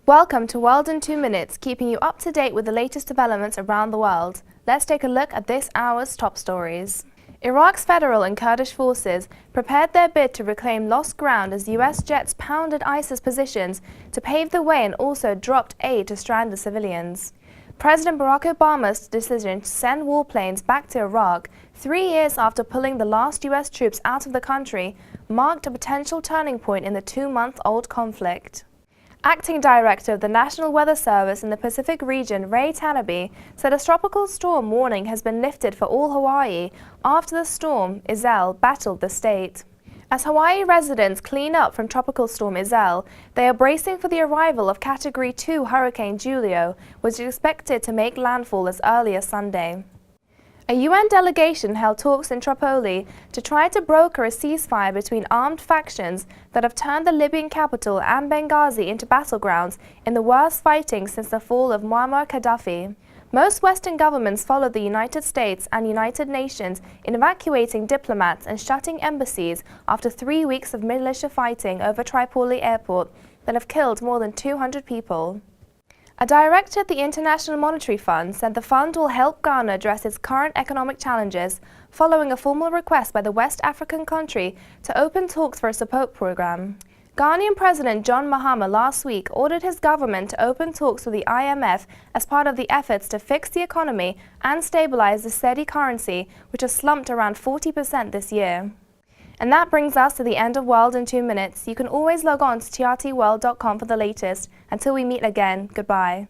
Welcome to World in 2 Minutes, keeping you up to date with the latest developments around the world. Let's take a look at this hour's top stories. Iraq's federal and Kurdish forces prepared their bid to reclaim lost ground as US jets pounded ISIS positions to pave the way and also dropped aid to stranded civilians. President Barack Obama's decision to send warplanes back to Iraq 3 years after pulling the last US troops out of the country marked a potential turning point in the 2-month-old conflict. Acting Director of the National Weather Service in the Pacific region, Ray Tanabe, said a tropical storm warning has been lifted for all Hawaii after the storm Iselle battled the state. As Hawaii residents clean up from Tropical Storm Iselle, they are bracing for the arrival of Category 2 Hurricane Julio, which is expected to make landfall as early as Sunday. A UN delegation held talks in Tripoli to try to broker a ceasefire between armed factions that have turned the Libyan capital and Benghazi into battlegrounds in the worst fighting since the fall of Muammar Gaddafi. Most Western governments followed the United States and United Nations in evacuating diplomats and shutting embassies after 3 weeks of militia fighting over Tripoli airport that have killed more than 200 people. A director at the International Monetary Fund said the fund will help Ghana address its current economic challenges following a formal request by the West African country to open talks for a support program. Ghanaian President John Mahama last week ordered his government to open talks with the IMF as part of the efforts to fix the economy and stabilize the steady currency, which has slumped around 40% this year. And that brings us to the end of World in 2 Minutes. You can always log on to trtworld.com for the latest. Until we meet again, goodbye.